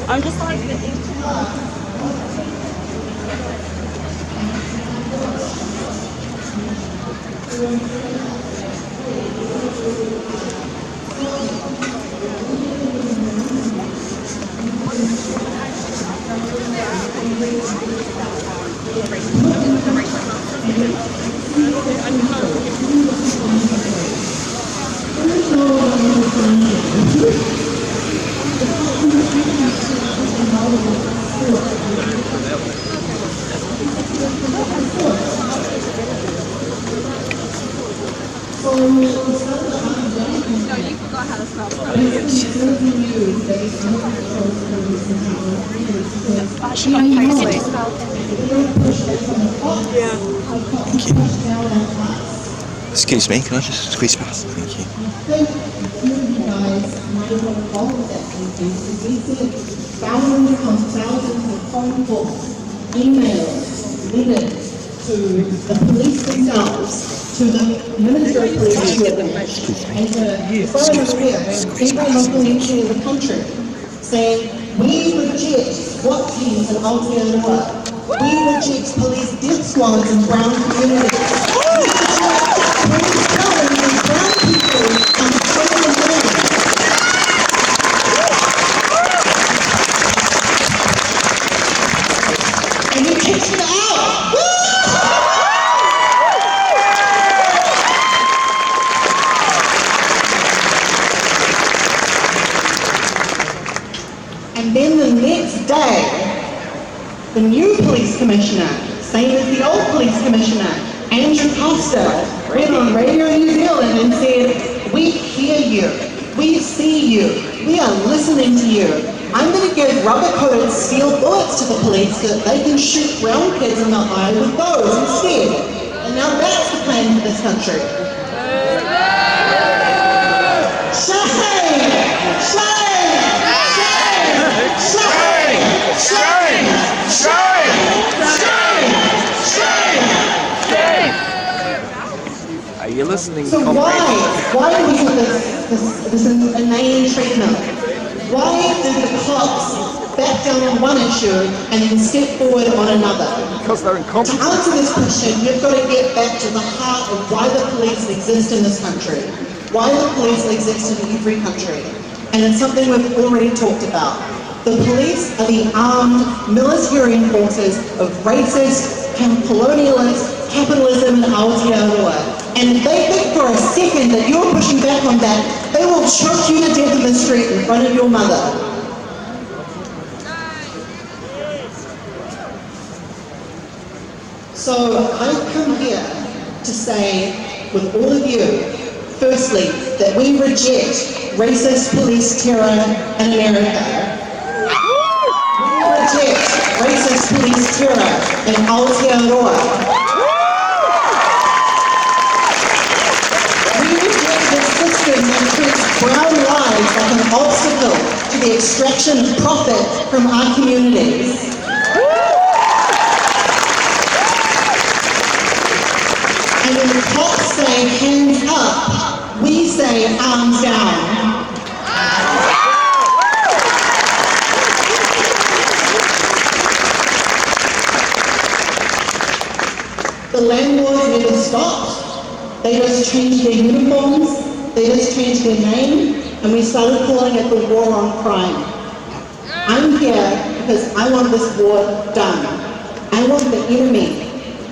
I'm just like Excuse me, can I just squeeze past? Thank you. Thousands upon thousands of phone calls, emails, letters to the police themselves, to the Minister of Police, and to foreign affairs, every local entity in the country, saying, we reject SWAT teams in Aotea. We reject police death squads in brown communities. We reject police killings in brown people on Australian land. And we kicked it out. And then the next day, the new police commissioner, same as the old police commissioner, Andrew Costa, went on Radio New Zealand and said, we hear you, we see you, we are listening to you. I'm going to give rubber-coated steel bullets to the police so that they can shoot brown kids in the eye with those instead. And now that's the plan for this country. Shame! Shame! Shame! Shame! Shame! Are you listening? So why was this inane treatment? Why did the cops back down on one issue and then step forward on another? Because they're incompetent. To answer this question, you've got to get back to the heart of why the police exist in this country. Why the police exist in every country. And it's something we've already talked about. The police are the armed military forces of racist, colonialist capitalism in Aotearoa. And if they think for a second that you're pushing back on that, they will choke you to death in the street in front of your mother. So I've come here to say, with all of you, firstly, that we reject racist police terror in America. Reject racist police terror in Aotearoa. We reject this system that treats brown lives like an obstacle to the extraction of profit from our communities. And when the cops say hands up, we say arms down. The land wars never stopped. They just changed their uniforms, they just changed their name, and we started calling it the war on crime. I'm here because I want this war done. I want the enemy,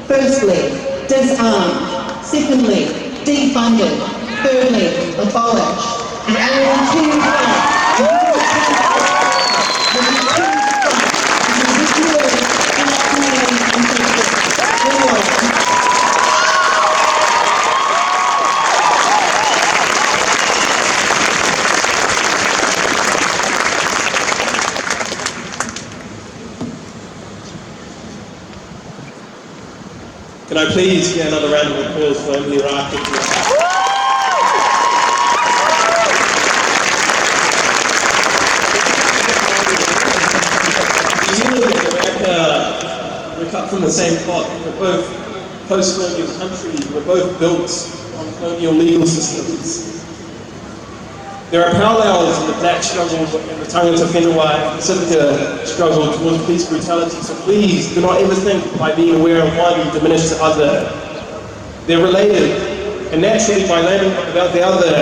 firstly, disarmed, secondly, defunded, thirdly, abolished. And I will continue to Can I please get another round of applause for Emily Rackett? New Zealand and America, we're cut from the same pot. We're both post-colonial countries. We're both built on colonial legal systems. There are parallels in the black struggle and the Tangata Whenua Pacifica struggle towards police brutality, so please do not ever think by being aware of one you diminish the other. They're related, and naturally by learning about the other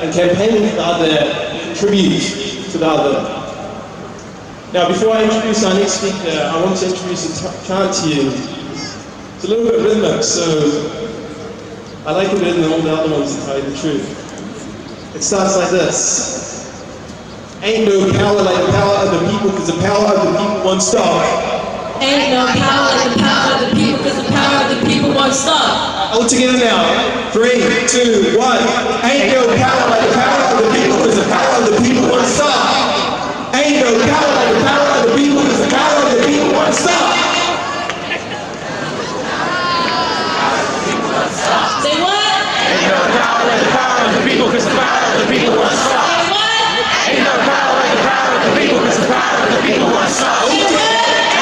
and campaigning for the other, you contribute to the other. Now before I introduce our next speaker, I want to introduce a chant to you. It's a little bit rhythmic, so I like it better than all the other ones, to tell you the truth. It starts like this. Ain't no power like the power of the people, because the power of the people won't stop. Ain't no power like the power of the people, because the power of the people won't stop. All together now. 3, 2, 1. Ain't no power like the power of the people, because the power of the people won't stop. Ain't no power like the power of the people, because the power of the people won't stop. Say what? Ain't no power like the power of the people, because the power of the people won't stop. Say what? Ain't no power like the power of the people, because the power of the people won't stop. Say what?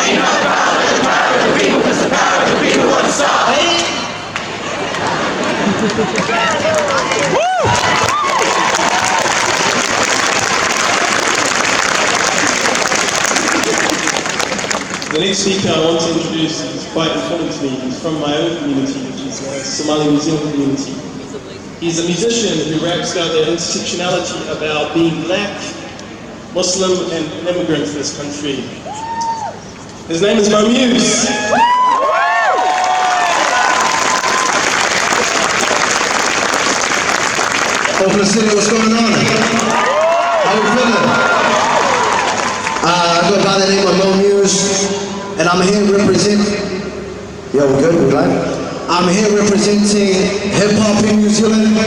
Ain't no power like the power of the people, because the power of the people won't stop. The next speaker I want to introduce is quite important to me. He's from my own community, which is the Somali New Zealand community. He's a musician who raps about their intersectionality about being black, Muslim, and an immigrant to this country. His name is Mo Muse. Auckland City, what's going on? How you feeling? I go by the name of Mo Muse, and I'm here representing. Yo, we good? We live? I'm here representing hip hop in New Zealand.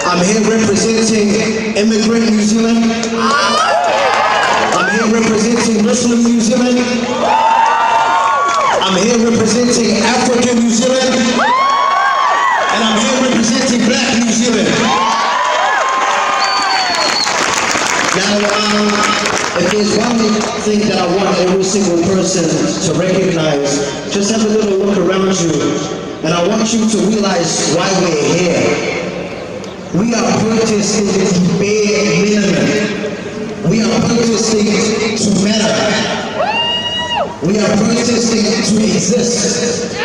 I'm here representing immigrant New Zealand. I'm here representing Muslim New Zealand. I'm here representing African New Zealand. And I'm here representing Black New Zealand. Now, if there's one thing that I want every single person to recognize, just have a little look around you, and I want you to realize why we're here. We are protesting the bare minimum. We are protesting to matter. We are protesting to exist.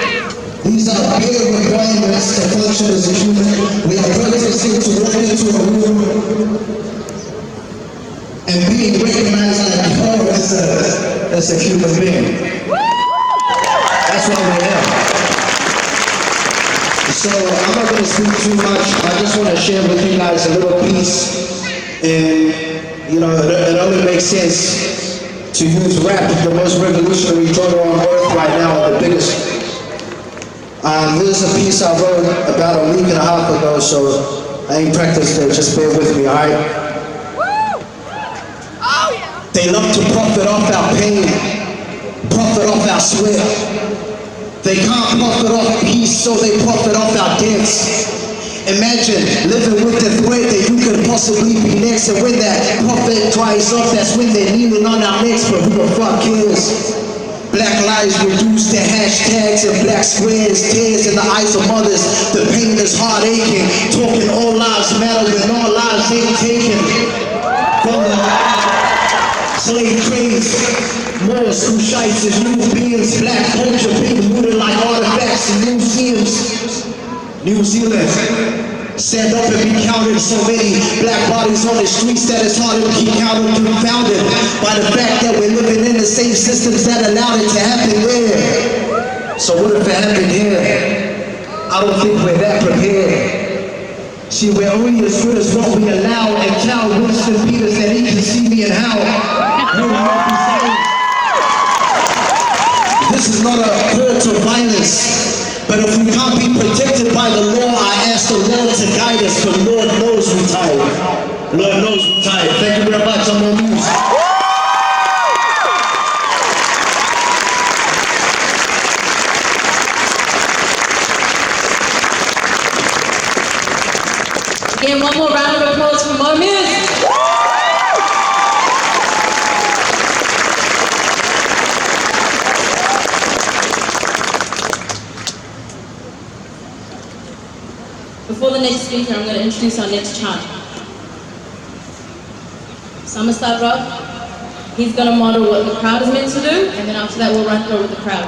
These are bare requirements to function as a human. We are protesting to walk into a room and being recognized like, oh, that's a human being. That's why we're here. So I'm not going to speak too much. I just want to share with you guys a little piece. And, you know, it only makes sense to use rap, the most revolutionary genre on earth right now, the biggest. This is a piece I wrote about a week and a half ago, so I ain't practiced it. Just bear with me, all right? They love to profit off our pain, profit off our sweat. They can't profit off peace, so they profit off our deaths. Imagine living with the threat that you could possibly be next, and when that profit dries up, that's when they're kneeling on our necks, but who the fuck cares? Black lives reduced to hashtags and black squares, tears in the eyes of mothers. The pain is heart aching, talking all lives matter when all lives ain't taken. From the slave trades, more school shites as new beings, black culture being looted like artifacts in museums. New Zealand, stand up and be counted. So many black bodies on the streets that it's hard to keep counted, confounded by the fact that we're living in the same systems that allowed it to happen there. So what if it happened here? I don't think we're that prepared. See, we're only as good as what we allow, and tell Winston Peters that he can see me and how. This is not a call to violence. But if we can't be protected by the law, I ask the Lord to guide us, for Lord knows we're tired. Lord knows we're tired. Thank you very much. I'm on news. Again, one more round of applause for Mo Muse. Before the next speaker, I'm going to introduce our next chant. So I'm going to start off. He's going to model what the crowd is meant to do, and then after that we'll run through with the crowd.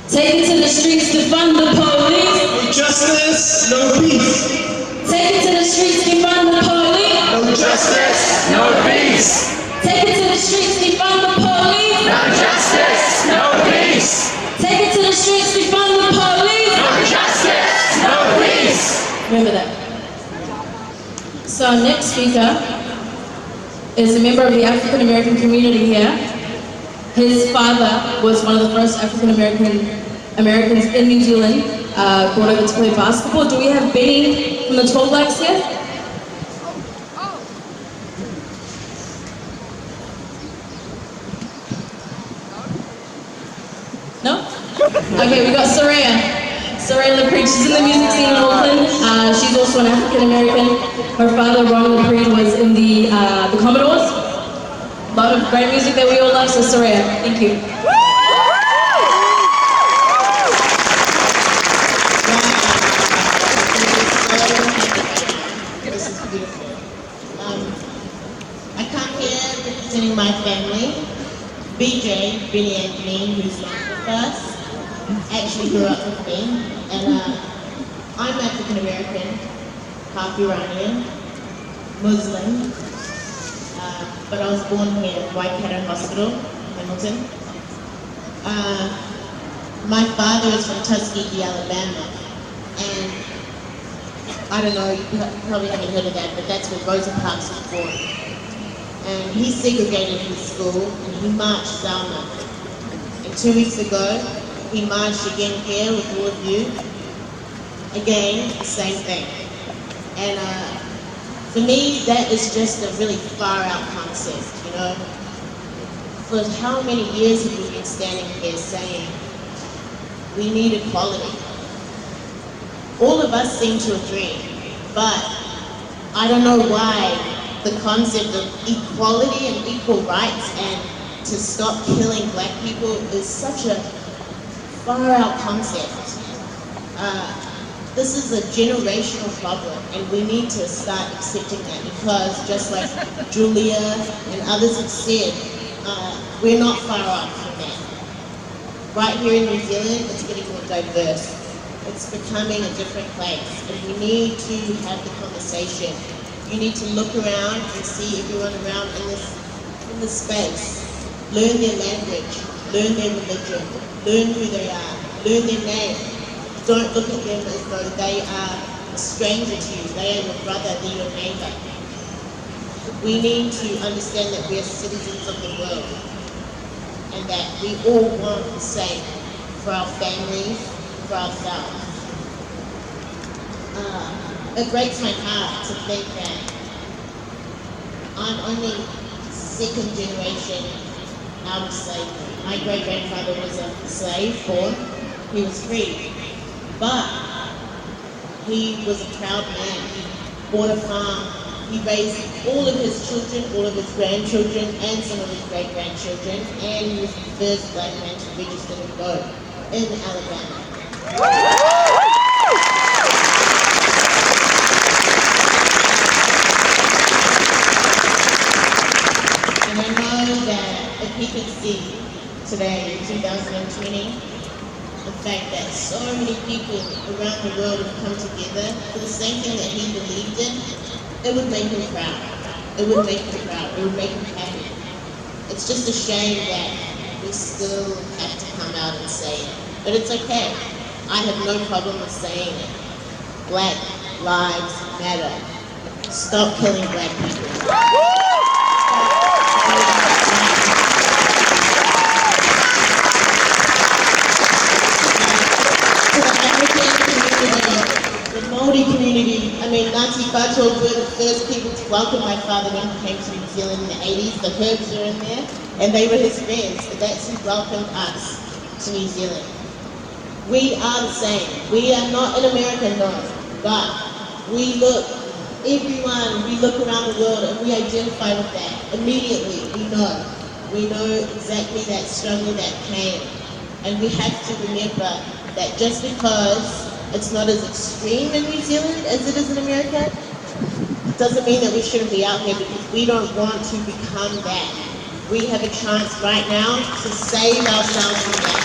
Take it to the streets to fund the police. No justice, no peace. Take it to the streets to fund the police. No justice, no peace. Take it to the streets to fund the police. No justice, no peace. Take it to the streets to fund the police. No justice, no peace. Remember that. So our next speaker is a member of the African American community here. His father was one of the first African Americans in New Zealand brought over to play basketball. Do we have Benny from the 12 Blacks here? No? Okay, we got Soraya. Soraya LaPreed, she's in the music scene in Auckland. She's also an African American. Her father, Ron LaPreed, was in the Commodores. A lot of great music that we all love, so Soraya, thank you. This is beautiful. I come here representing my family. BJ, Billy Anthony, who's not with us, actually grew up with me. And I'm African American, half Iranian, Muslim. But I was born here at Waikato Hospital, Hamilton. My father is from Tuskegee, Alabama, and I don't know, you probably haven't heard of that, but that's where Rosa Parks was born. And he segregated his school, and he marched Selma. And 2 weeks ago, he marched again here with all of you. Again, the same thing. And for me, that is just a really far out concept, you know? For how many years have we been standing here saying, we need equality? All of us seem to agree, but I don't know why the concept of equality and equal rights and to stop killing black people is such a far out concept. This is a generational problem, and we need to start accepting that, because just like Julia and others have said, we're not far off from that. Right here in New Zealand, it's getting more diverse. It's becoming a different place, and we need to have the conversation. You need to look around and see everyone around in this space. Learn their language, learn their religion, learn who they are, learn their name. Don't look at them as though they are a stranger to you. They are your brother, they're your neighbor. We need to understand that we are citizens of the world, and that we all want the same for our families, for ourselves. It breaks my heart to think that I'm only second generation out of slavery. My great-grandfather was a slave born, he was free. But he was a proud man. He bought a farm. He raised all of his children, all of his grandchildren, and some of his great-grandchildren, and he was the first black man to register to vote in Alabama. And I know that if he could see today, in 2020, the fact that so many people around the world have come together for the same thing that he believed in, it would make him proud. It would make him proud. It would make him happy. It's just a shame that we still have to come out and say it. But it's okay. I have no problem with saying it. Black lives matter. Stop killing black people. Community, I mean, Nancy Butchels were the first people to welcome my father when he came to New Zealand in the 80s. The Herbs are in there, and they were his friends. That's who welcomed us to New Zealand. We are the same. We are not in America, no, but we look everyone, we look around the world and we identify with that. Immediately, we know. We know exactly that struggle, that pain. And we have to remember that just because it's not as extreme in New Zealand as it is in America, doesn't mean that we shouldn't be out here, because we don't want to become that. We have a chance right now to save ourselves from that.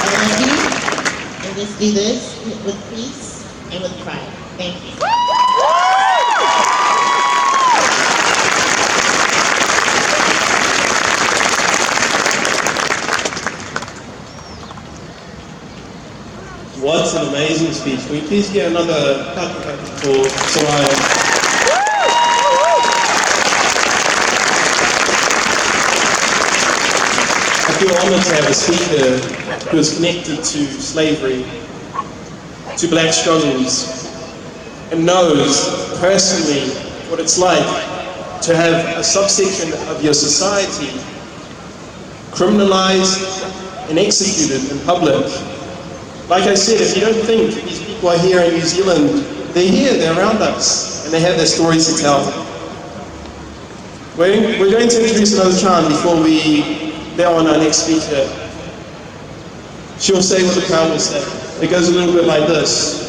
I love you, and let's do this with peace and with pride. Thank you. What an amazing speech. Can we please get another clap for Soraya? I feel honoured to have a speaker who is connected to slavery, to black struggles, and knows personally what it's like to have a subsection of your society criminalised and executed in public. Like I said, if you don't think these people are here in New Zealand, they're here, they're around us, and they have their stories to tell. We're going to introduce another chant before we let on our next speaker. She'll say what the crowd will say. It goes a little bit like this.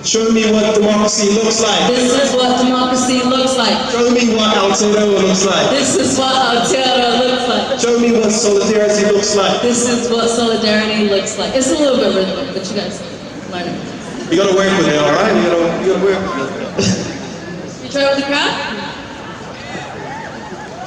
Show me what democracy looks like. This is what democracy looks like. Show me what Aotearoa looks like. This is what Aotearoa looks like. Show me what solidarity looks like. This is what solidarity looks like. It's a little bit rhythmic, but you guys learn it. You gotta work with it, alright? You gotta work with it. You try with the crowd?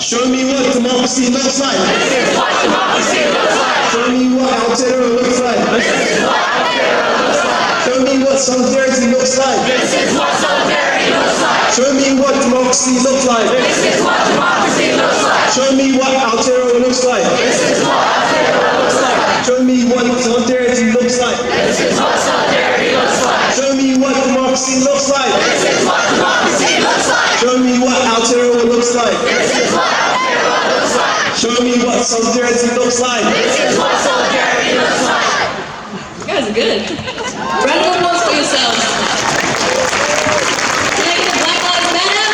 Show me what democracy looks like. This is what democracy looks like. Show me what Aotearoa looks like. This is what Aotearoa looks like. Show me what solidarity looks like. This is what solidarity looks like. Show me what democracy looks like. This is what democracy looks like. Show me what Aotearoa looks like. This is what Aotearoa looks like. Show me what solidarity looks like. This is what solidarity looks like. Show me what democracy looks like. This is what democracy looks like. Show me what Aotearoa looks like. This is what Aotearoa looks like. Show me what solidarity looks like. This is what solidarity looks like. You guys are good. Round of applause for yourselves. Can I get a Black Lives Matter?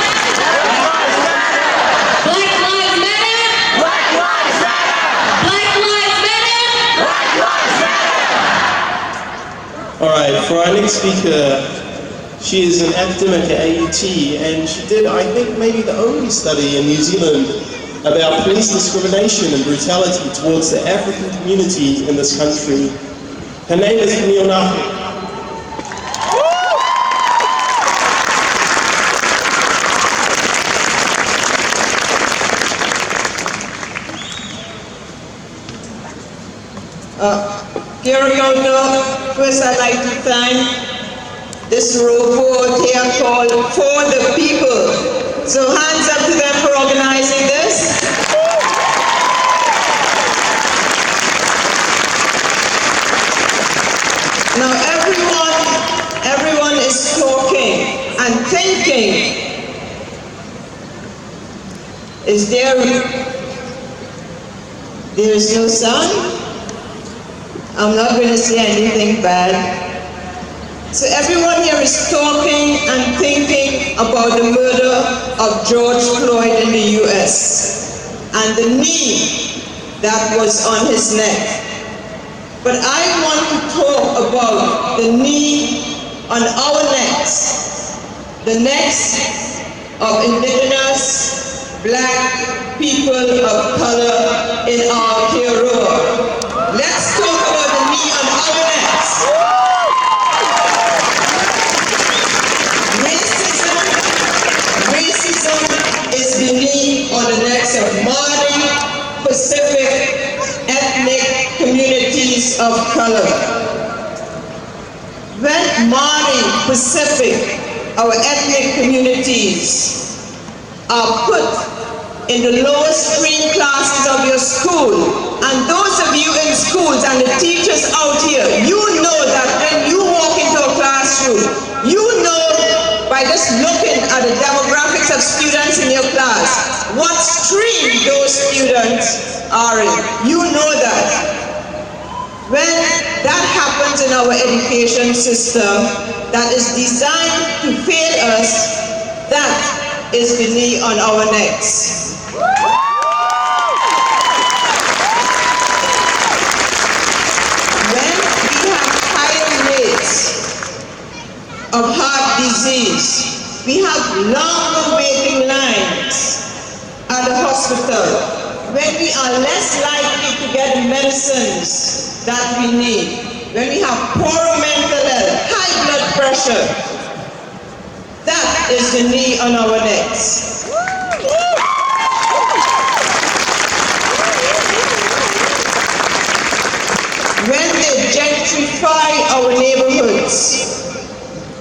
Black Lives Matter? Black lives matter. Black Lives Matter? Black lives matter. Alright, for our next speaker, she is an academic at AUT, and she did, I think, maybe the only study in New Zealand about police discrimination and brutality towards the African community in this country. Her name is Camille Nahu. First I'd like to thank this robot here called For the People. So hands up to them for organizing this. Now everyone is talking and thinking. There is no sound? I'm not going to say anything bad. So everyone here is talking and thinking about the murder of George Floyd in the US and the knee that was on his neck. But I want to talk about the knee on our necks, the necks of indigenous black people of color in Aotearoa. Let's talk about the knee on our necks. Racism is the knee on the necks of Māori, Pacific, ethnic communities of color. When Māori, Pacific, our ethnic communities are put in the lowest stream classes of your school, and those of you in schools and the teachers out here, you know that when you walk into a classroom, you know by just looking at the demographics of students in your class, what stream those students are in. You know that. When that happens in our education system that is designed to fail us, that is the knee on our necks. When we have higher rates of heart disease, we have longer waiting lines at the hospital, when we are less likely to get the medicines that we need, when we have poor mental health, high blood pressure, that is the knee on our necks. When they gentrify our neighborhoods,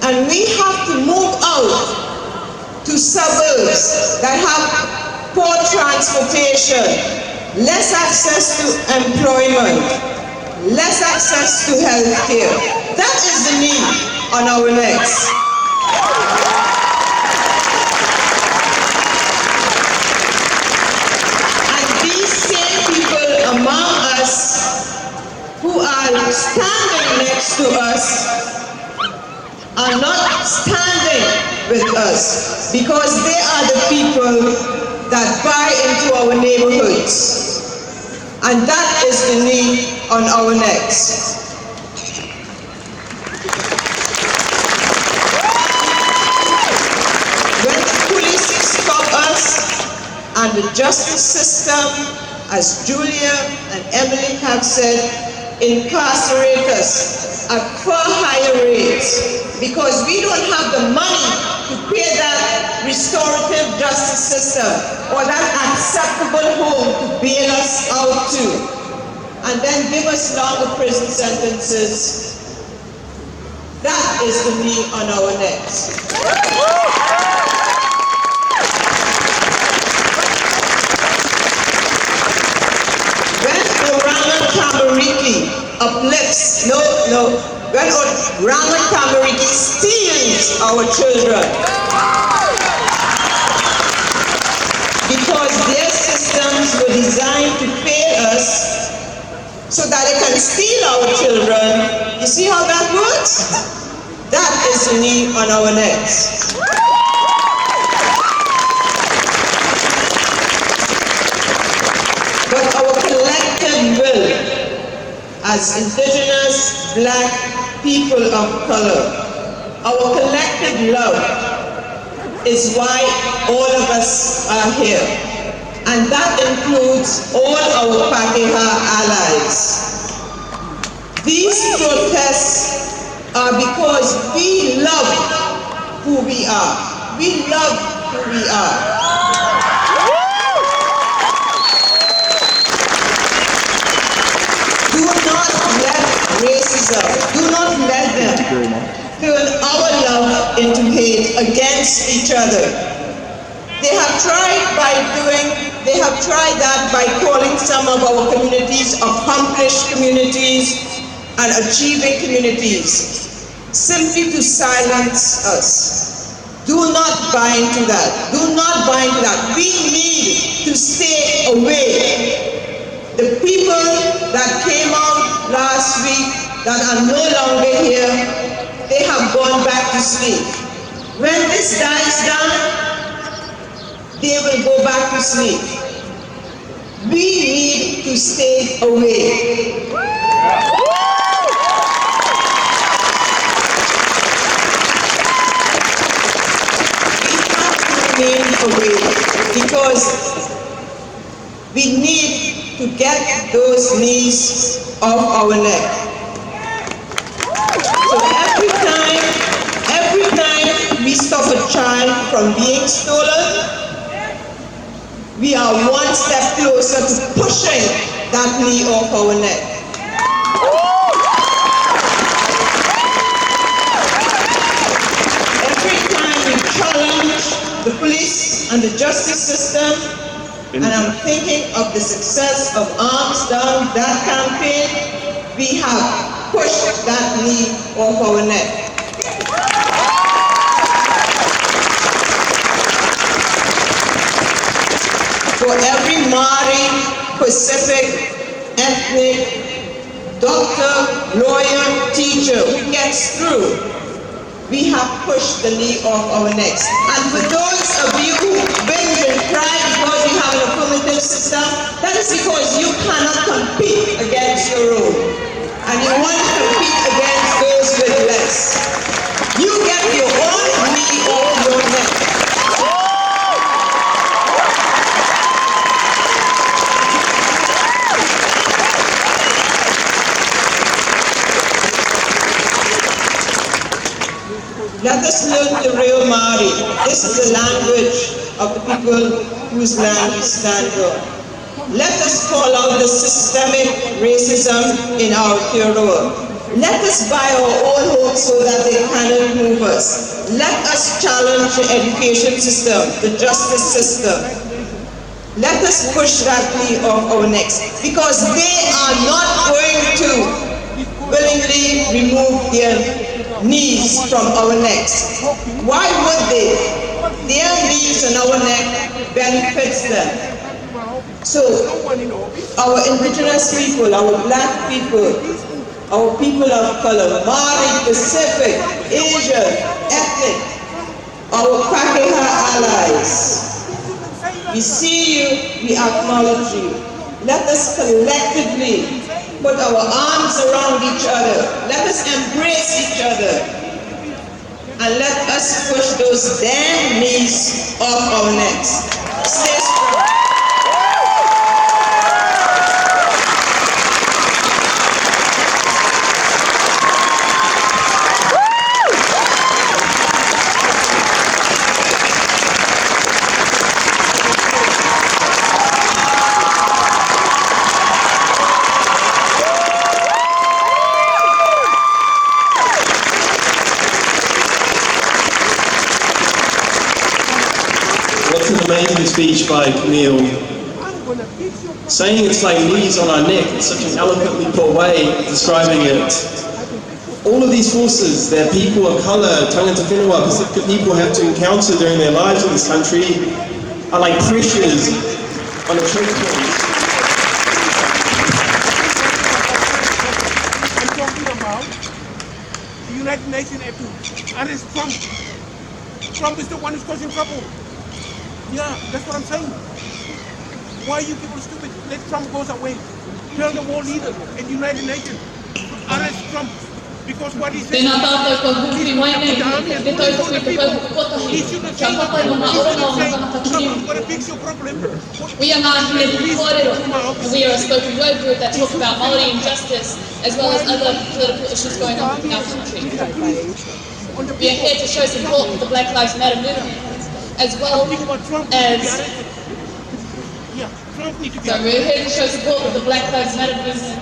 and we have to move out to suburbs that have poor transportation, less access to employment, less access to health care. That is the knee on our necks. And these same people among us who are standing next to us are not standing with us because they are the people that buy into our neighborhoods. And that is the knee on our necks. When the police stop us and the justice system, as Julia and Emily have said, incarcerate us at far higher rates because we don't have the money to pay that restorative justice system or that acceptable home to bail us out to, and then give us longer prison sentences. That is the knee on our necks. When Orangan Tamariki uplifts, when Orangan Tamariki steals our children because their systems were designed to fail us so that they can steal our children. You see how that works? That is the knee on our necks. But our collective will as indigenous, black people of color, our collective love is why all of us are here. And that includes all our Pakeha allies. These protests are because we love who we are. We love who we are. Do not let racism, do not let them turn our love into hate against each other. They have tried that by calling some of our communities accomplished communities and achieving communities, simply to silence us. Do not buy into that. Do not buy into that. We need to stay away. The people that came out last week that are no longer here, they have gone back to sleep. When this dies down, they will go back to sleep. We need to stay away. We have to remain away because we need to get those knees off our neck. So every time we stop a child from being stolen, we are one step closer to pushing that knee off our neck. Every time we challenge the police and the justice system, and I'm thinking of the success of Arms Down, that campaign, we have pushed that knee off our neck. For every Māori Pacific, ethnic, doctor, lawyer, teacher who gets through, we have pushed the knee off our necks. And for those of you who binge and cry because we have an affirmative system, that is because you cannot compete against your own. And you want to compete against those with less. You get your own knee off your neck. Let us learn the real Maori. This is the language of the people whose land we stand on. Let us call out the systemic racism in our Aotearoa. Let us buy our own homes so that they cannot move us. Let us challenge the education system, the justice system. Let us push that knee off our necks because they are not going to willingly remove their knees from our necks. Why would they? Their knees and our neck benefits them. So, our indigenous people, our black people, our people of color, Maori, Pacific, Asian, ethnic, our Pakeha allies, we see you, we acknowledge you. Let us collectively put our arms around each other. Let us embrace each other. And let us push those damn knees off our necks. Stay strong. Amazing speech by Camille. Saying it's like knees on our neck is such an eloquently put way of describing it. All of these forces that people of colour, tangata whenua, Pacific people have to encounter during their lives in this country are like pressures on a choke point. I'm talking about the United Nations have to arrest Trump. Trump is the one who's causing trouble. Yeah, that's what I'm saying. Why are you people stupid? Let Trump go away. Tell the world leaders and the United Nations to arrest Trump. Because what he said, he shouldn't have Trump is going to fix your problem. We are not here to kōrero, and we are a spoken word group that talks about Māori injustice as well as other political issues going on in our country. We are here to show support for the Black Lives Matter movement, as well as so we're here to show support for the Black Lives Matter movement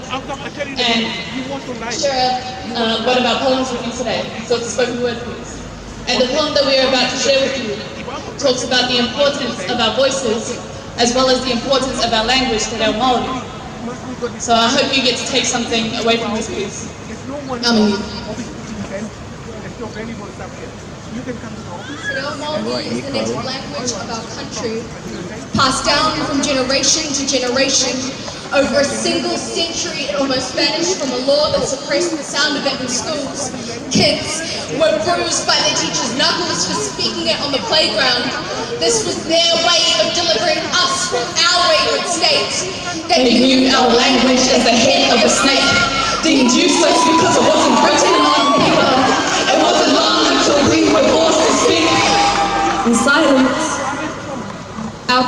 and share a word of our poems with you today. So it's a spoken word piece. And the poem that we are about to share with you talks about the importance of our voices as well as the importance of our language, Te Reo Māori. So I hope you get to take something away from this piece. Te Reo Māori is the native language of our country, passed down from generation to generation. Over a single century, it almost vanished from a law that suppressed the sound of it in schools. Kids were bruised by their teachers' knuckles for speaking it on the playground. This was their way of delivering us from our wayward state. They viewed our language as the head of a snake, deemed useless because it wasn't written on paper. It wasn't long until we were forced to speak in silence. Our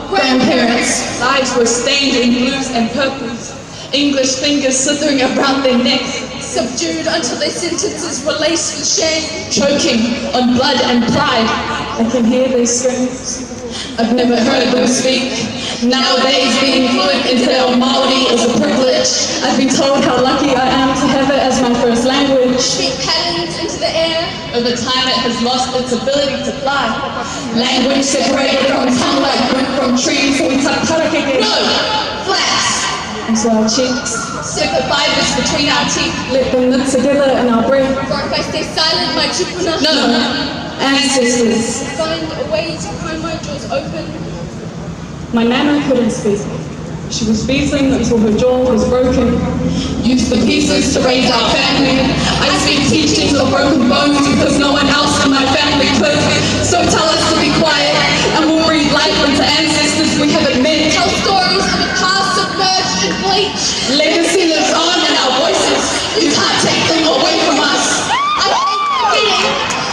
grandparents' lives were stained in blues and purples, English fingers slithering around their necks, subdued until their sentences were laced with shame, choking on blood and pride. I can hear their screams. I've never heard them speak. Nowadays, being fluent in Te Reo Māori is a privilege. I've been told how lucky I am to have it as my first language. Speak patterns into the air. Over time, it has lost its ability to fly. Language separated from tongue like fruit from trees, so we tuck tarakeke. No! Flaps! Into our cheeks. Stick the fibers between our teeth. Let them knit together in our breath. For if I stay silent, my tupuna. No! Ancestors. Find a way to find my jaws open. My nana couldn't speak. She was beaten until her jaw was broken. Used the pieces to raise our family. I speak teachings of broken bones because no one else in my family could. So tell us to be quiet and we'll breathe life into ancestors we haven't met. Tell stories of a past submerged in bleach. Legacy lives on in our voices. You can't take them away from us.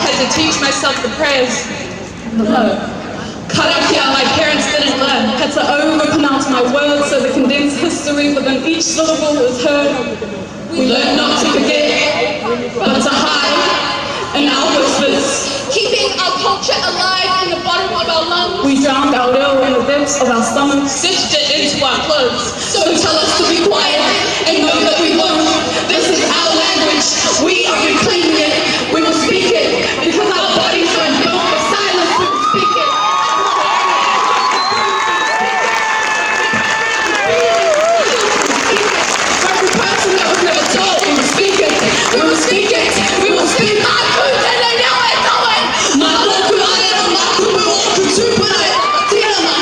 Had to teach myself the prayers. No. Karakia my parents didn't learn. Had to overpronounce my words so the condensed history within each syllable was heard. We learned not to forget, but to hide in our whispers. Keeping our culture alive in the bottom of our lungs. We drowned our will in the depths of our stomachs. Stitched it into our clothes. So tell us to be quiet and know that we won't. This is our language. We are reclaiming it. We will speak it because our bodies are built for silence. We will speak it. Every person that was never told, we will speak it. We will speak it. We will speak my food and they know it going. Maluku aera maku o kutupuna. Tira ma.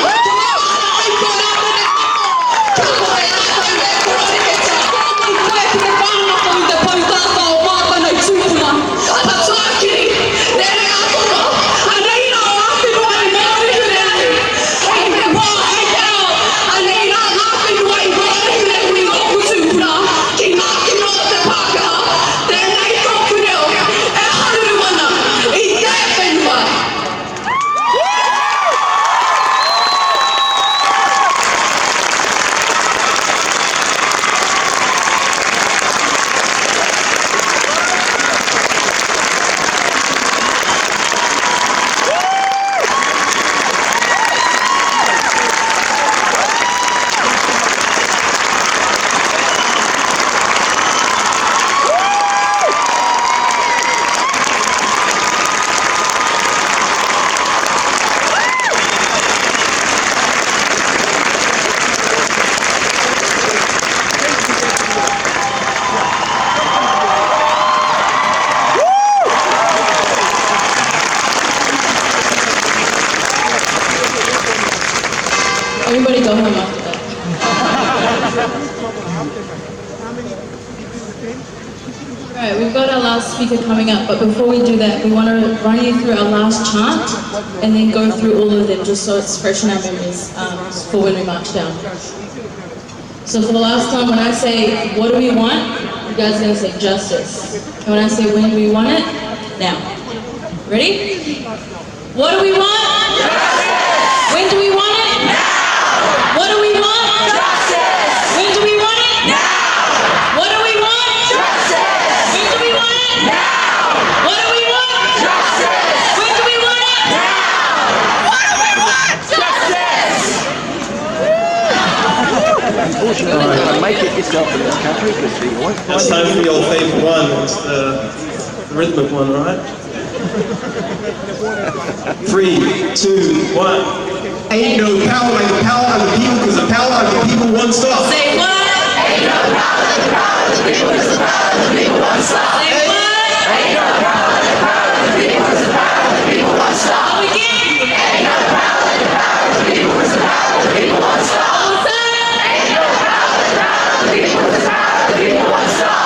Everybody go home after that. Alright, we've got our last speaker coming up, but before we do that, we want to run you through our last chant and then go through all of them just so it's fresh in our memories for when we march down. So for the last time, when I say, what do we want? You guys are going to say justice. And when I say, when do we want it? Now. Ready? What do we want? Justice! When do we want it? Now! What do we want? Justice! When do we want it? Now! What do we want? Justice! When do we want it? Now! What do we want? Justice! When do we want it? Now! What do we want? Justice! Unfortunately, you can't make it yourself in this country because you won't find It's time for your favourite one. It's the rhythmic one, right? 3, 2, 1. Ain't no power like the power of the people, because the power of the people won't stop. Say what? Ain't no power like the power of the people, because the power of the people won't stop. Say what? Ain't no power like the power of the people, because the power of the people won't stop. Again? Ain't no power like the power of the people, because the power of the people won't stop. Ain't no power like the power of the people, because the power of the people won't stop.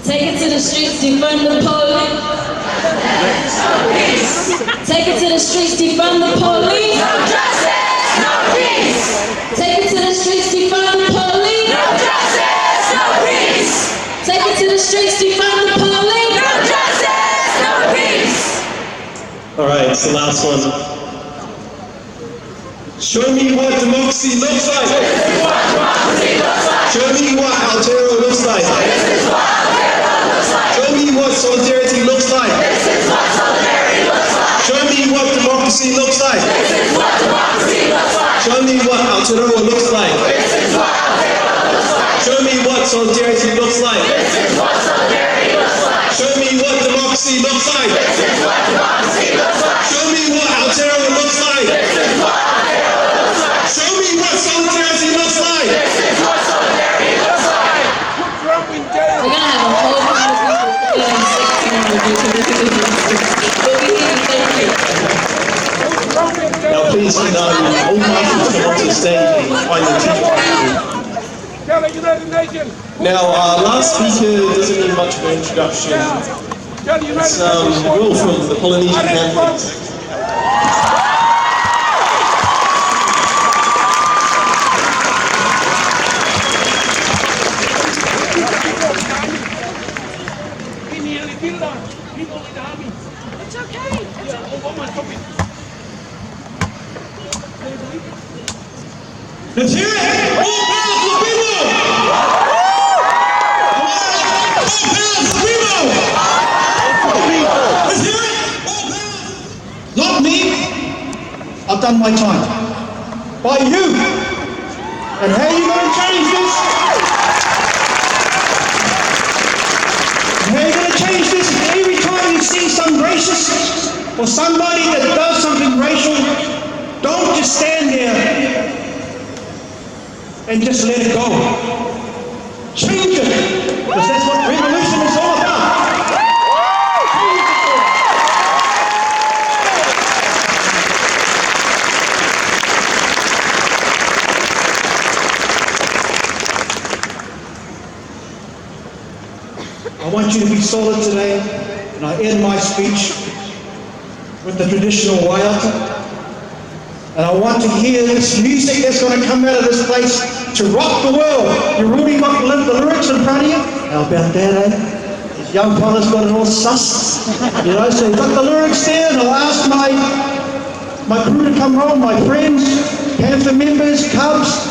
Take it to the streets, defund the police. Take it to the streets, defund the police. No justice, no peace. Take it to the streets, defund the police. No justice, no peace. Take it to the streets, defund the police. No justice, no peace. Alright, it's the last one. Show me what democracy looks like. This is what democracy looks like. Show me what Aotea looks like. This is what Aotea looks like. Show me what solidarity looks like. This is what solidarity looks like. Show me what democracy looks like. This is what democracy looks like. Show me what Aotea looks like. This is what Aotea looks like. Show me what solidarity looks like. This is what solidarity looks like. Show me what democracy looks like. This is what democracy looks like. Show me what Aotea looks like. This is what Aotea looks like. Show me what solidarity looks like. This is what solidarity looks like. Put Trump in jail. Now please, all marshals come onto the stage and find their chief marshal. Tell the United Nations. Now, our last speaker doesn't need much of an introduction. Tell the United It's Nations. Will from the Polynesian Arrest Catholics. Trump. We nearly killed our people in the army. It's okay. Yeah, Obama, stop it. Let's hear it! All power for the people! All power for the people! Let's hear it! All power! Not me. I've done my time. By you. And how are you going to change this? How are you going to change this? Every time you see some racist or somebody that does something racial, don't just stand there and just let it go. Change it, because that's what revolution is all about. I want you to be solid today, and I end my speech with the traditional waiata. And I want to hear this music that's going to come out of this place to rock the world. You've already got the lyrics in front of you. How about that, eh? This young fella's got it all sussed. You know, so you've got the lyrics there, and I'll ask my crew to come home, my friends, Panther members, Cubs,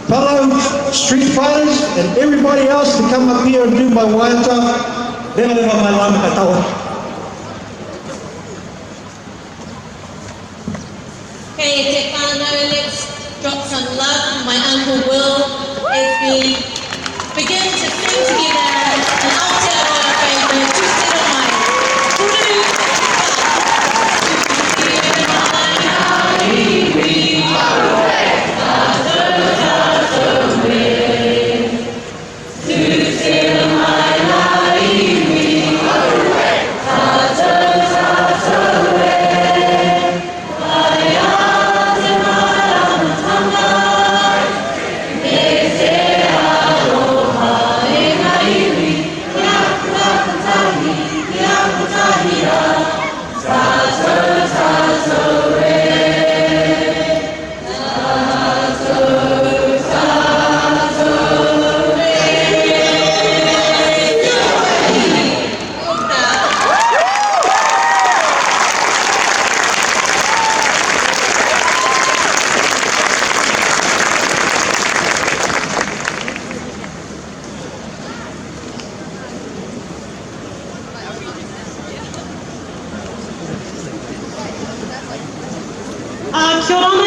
fellow street fighters, and everybody else to come up here and do my waiata. Then I'll have my lama katawa. Okay, Stefano, let's drop some love. My Uncle Will, as we begin to sing together an Aotea favourite, To Set On My Kia ora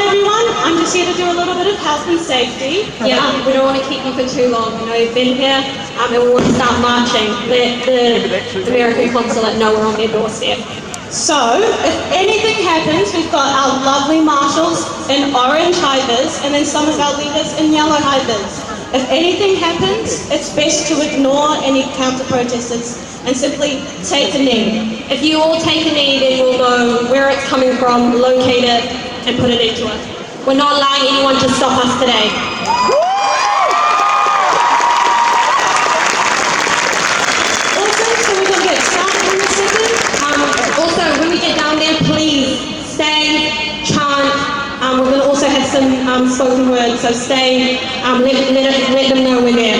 everyone, I'm just here to do a little bit of health and safety. Yeah, we don't want to keep you for too long. You know, you've been here and we want to start marching. Let the American consulate know we're on their doorstep. So, if anything happens, we've got our lovely marshals in orange high vis and then some of our leaders in yellow high vis. If anything happens, it's best to ignore any counter-protesters and simply take a knee. If you all take a knee, then we'll know where it's coming from, locate it, and put it into it. We're not allowing anyone to stop us today. Also, so we're going to get started in a second. Also, when we get down there, please stay, chant. We're going to also have some spoken words, so stay, let them know we're there.